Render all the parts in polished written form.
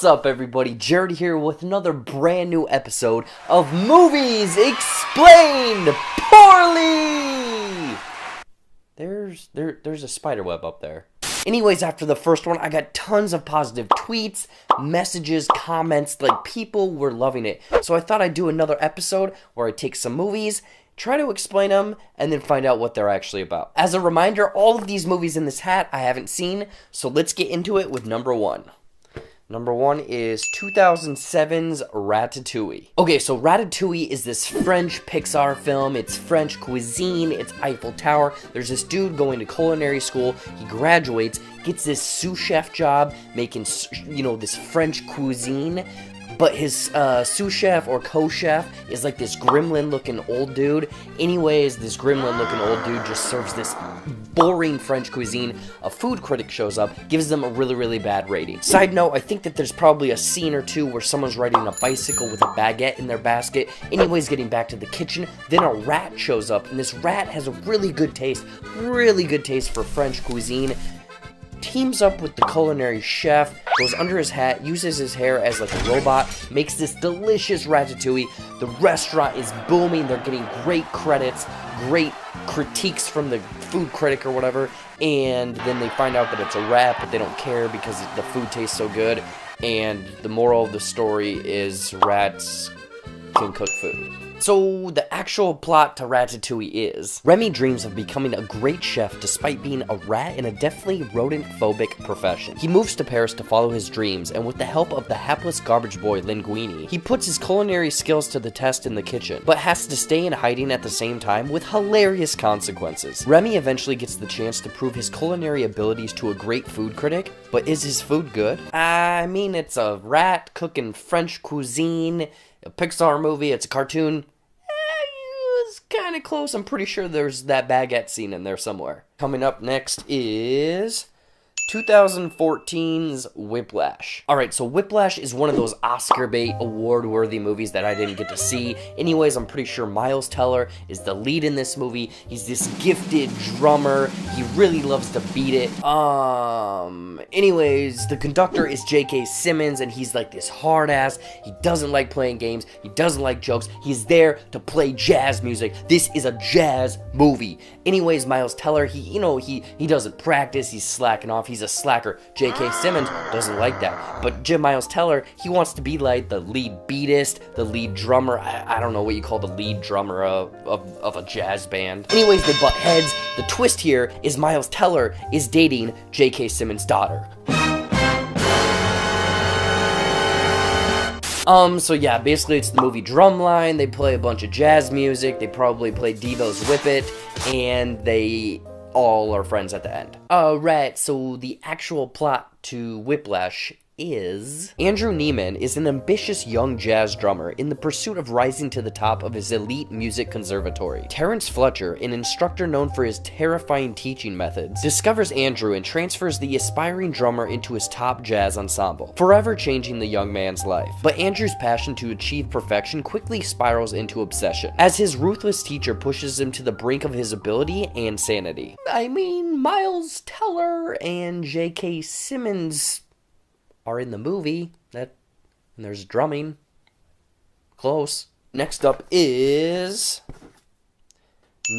What's up, everybody? Jared here with another brand new episode of Movies Explained Poorly! There's a spider web up there. Anyways, after the first one, I got tons of positive tweets, messages, comments, like people were loving it. So I thought I'd do another episode where I take some movies, try to explain them, and then find out what they're actually about. As a reminder, all of these movies in this hat I haven't seen, so let's get into it with number one. Number one is 2007's Ratatouille. Okay, so Ratatouille is this French Pixar film. It's French cuisine, it's Eiffel Tower. There's this dude going to culinary school. He graduates, gets this sous chef job, making, this French cuisine. But his sous chef or co-chef is like this gremlin-looking old dude. Anyways, this gremlin-looking old dude just serves this boring French cuisine. A food critic shows up, gives them a really, really bad rating. Side note, I think that there's probably a scene or two where someone's riding a bicycle with a baguette in their basket. Anyways, getting back to the kitchen, then a rat shows up, and this rat has a really good taste for French cuisine. Teams up with the culinary chef, goes under his hat, uses his hair as like a robot, makes this delicious ratatouille. The restaurant is booming, they're getting great credits, great critiques from the food critic or whatever, and then they find out that it's a rat, but they don't care because the food tastes so good, and the moral of the story is rats can cook food. So, the actual plot to Ratatouille is, Remy dreams of becoming a great chef despite being a rat in a definitely rodent-phobic profession. He moves to Paris to follow his dreams, and with the help of the hapless garbage boy Linguini, he puts his culinary skills to the test in the kitchen, but has to stay in hiding at the same time with hilarious consequences. Remy eventually gets the chance to prove his culinary abilities to a great food critic, but is his food good? I mean, it's a rat cooking French cuisine, a Pixar movie, it's a cartoon. It's kind of close. I'm pretty sure there's that baguette scene in there somewhere. Coming up next is 2014's Whiplash. Alright, so Whiplash is one of those Oscar bait, award-worthy movies that I didn't get to see. Anyways, I'm pretty sure Miles Teller is the lead in this movie. He's this gifted drummer. He really loves to beat it. Anyways, the conductor is J.K. Simmons, and he's like this hard ass. He doesn't like playing games. He doesn't like jokes. He's there to play jazz music. This is a jazz movie. Anyways, Miles Teller, he doesn't practice. He's slacking off. He's a slacker. J.K. Simmons doesn't like that. But Miles Teller, he wants to be like the lead beatist, the lead drummer. I don't know what you call the lead drummer of a jazz band. Anyways, they butt heads. The twist here is Miles Teller is dating J.K. Simmons' daughter. So yeah, basically it's the movie Drumline. They play a bunch of jazz music. They probably play Devo's Whip It, and they all are friends at the end. Alright, so the actual plot to Whiplash is, Andrew Neiman is an ambitious young jazz drummer in the pursuit of rising to the top of his elite music conservatory. Terrence Fletcher, an instructor known for his terrifying teaching methods, discovers Andrew and transfers the aspiring drummer into his top jazz ensemble, forever changing the young man's life. But Andrew's passion to achieve perfection quickly spirals into obsession, as his ruthless teacher pushes him to the brink of his ability and sanity. I mean, Miles Teller and J.K. Simmons are in the movie, and there's drumming. Close. Next up is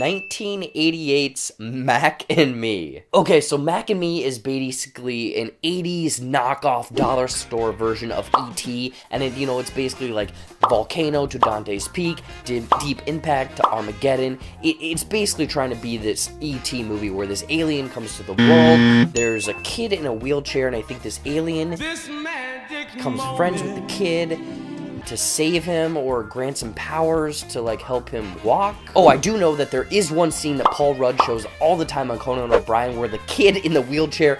1988's Mac and Me. Okay, so Mac and Me is basically an 80s knockoff dollar store version of E.T., and it's basically like Volcano to Dante's Peak, Deep Impact to Armageddon. It's basically trying to be this E.T. movie where this alien comes to the world. There's a kid in a wheelchair, and I think this alien becomes friends with the kid to save him or grants him powers to help him walk. Oh, I do know that there is one scene that Paul Rudd shows all the time on Conan O'Brien where the kid in the wheelchair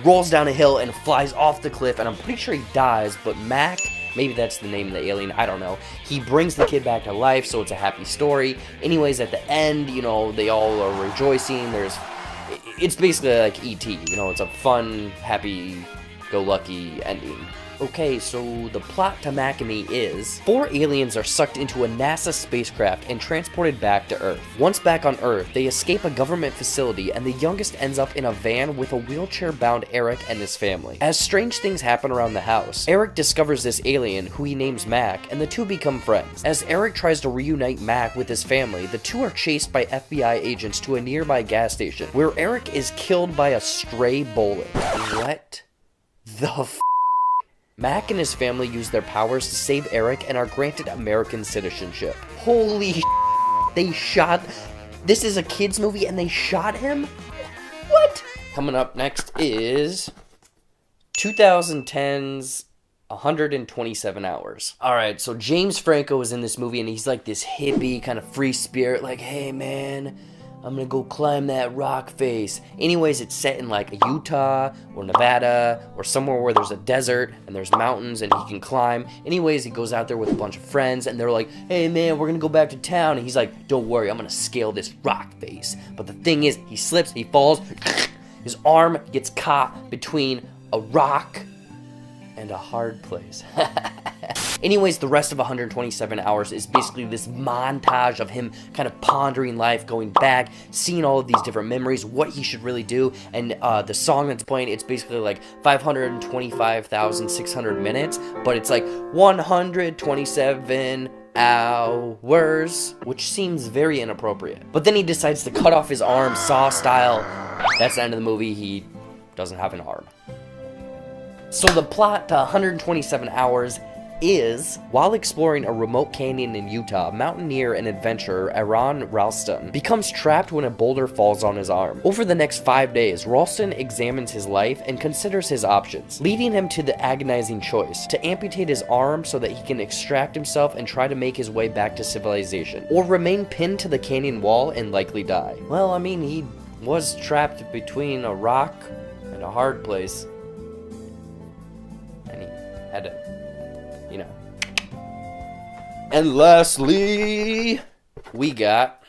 rolls down a hill and flies off the cliff, and I'm pretty sure he dies, but Mac, maybe that's the name of the alien, I don't know. He brings the kid back to life, so it's a happy story. Anyways, at the end, they all are rejoicing. It's basically like E.T., it's a fun, happy happy-go-lucky ending. Okay, so the plot to Makini is 4 aliens are sucked into a NASA spacecraft and transported back to Earth. Once back on Earth, they escape a government facility and the youngest ends up in a van with a wheelchair-bound Eric and his family. As strange things happen around the house, Eric discovers this alien, who he names Mac, and the two become friends. As Eric tries to reunite Mac with his family, the two are chased by FBI agents to a nearby gas station, where Eric is killed by a stray bullet. What the f***? Mac and his family use their powers to save Eric and are granted American citizenship. Holy they shot... This is a kid's movie and they shot him? What? Coming up next is 2010's 127 Hours. Alright, so James Franco is in this movie and he's like this hippie, kind of free spirit, like, hey man, I'm gonna go climb that rock face. Anyways, it's set in like Utah or Nevada or somewhere where there's a desert and there's mountains and he can climb. Anyways, he goes out there with a bunch of friends and they're like, hey man, we're gonna go back to town. And he's like, don't worry, I'm gonna scale this rock face. But the thing is, he slips, he falls, his arm gets caught between a rock and a hard place. Anyways, the rest of 127 Hours is basically this montage of him kind of pondering life, going back, seeing all of these different memories, what he should really do, and the song that's playing, it's basically like 525,600 minutes, but it's like 127 hours, which seems very inappropriate. But then he decides to cut off his arm, Saw style. That's the end of the movie. He doesn't have an arm. So the plot to 127 Hours is, while exploring a remote canyon in Utah, mountaineer and adventurer Aaron Ralston becomes trapped when a boulder falls on his arm. Over the next 5 days, Ralston examines his life and considers his options, leading him to the agonizing choice to amputate his arm so that he can extract himself and try to make his way back to civilization, or remain pinned to the canyon wall and likely die. Well, I mean, he was trapped between a rock and a hard place, and he had to, you know. And lastly, we got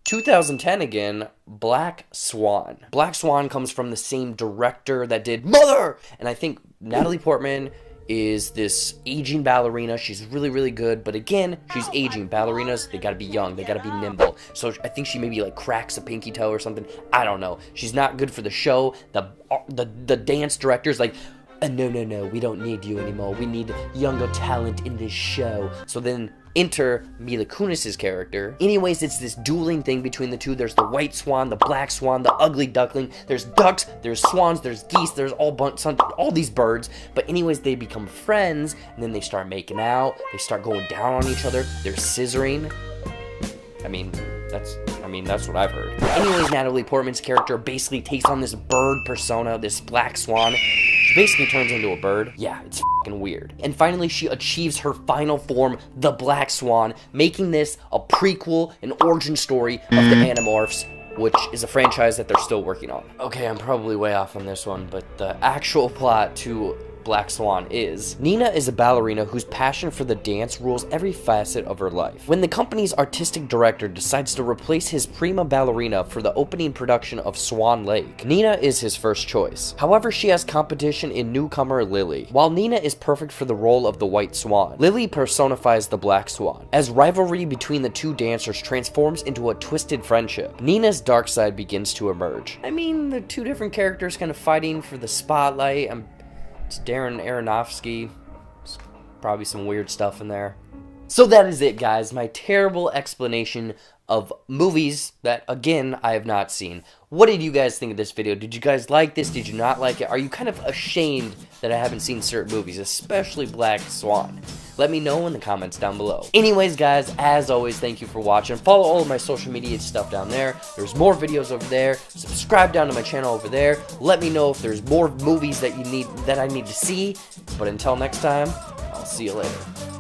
2010 again, Black Swan. Black Swan comes from the same director that did Mother! And I think Natalie Portman is this aging ballerina. She's really, really good, but again, she's aging. Ballerinas, they gotta be young, they gotta be nimble. So I think she maybe like cracks a pinky toe or something. I don't know. She's not good for the show. The dance director's like, no, we don't need you anymore. We need younger talent in this show. So then enter Mila Kunis's character. Anyways, it's this dueling thing between the two. There's the white swan, the black swan, the ugly duckling. There's ducks, there's swans, there's geese, there's all these birds. But anyways, they become friends, and then they start making out. They start going down on each other. They're scissoring. I mean, that's what I've heard. Anyways, Natalie Portman's character basically takes on this bird persona, this black swan. She basically turns into a bird. Yeah, it's fucking weird. And finally, she achieves her final form, the Black Swan, making this a prequel, an origin story of the Animorphs, which is a franchise that they're still working on. Okay, I'm probably way off on this one, but the actual plot to Black Swan is, Nina is a ballerina whose passion for the dance rules every facet of her life. When the company's artistic director decides to replace his prima ballerina for the opening production of Swan Lake, Nina is his first choice. However, she has competition in newcomer Lily. While Nina is perfect for the role of the White Swan, Lily personifies the Black Swan. As rivalry between the two dancers transforms into a twisted friendship, Nina's dark side begins to emerge. I mean, the two different characters kind of fighting for the spotlight. It's Darren Aronofsky. There's probably some weird stuff in there. So that is it, guys. My terrible explanation of movies that, again, I have not seen. What did you guys think of this video? Did you guys like this? Did you not like it? Are you kind of ashamed that I haven't seen certain movies, especially Black Swan? Let me know in the comments down below. Anyways, guys, as always, thank you for watching. Follow all of my social media stuff down there. There's more videos over there. Subscribe down to my channel over there. Let me know if there's more movies that I need to see. But until next time, I'll see you later.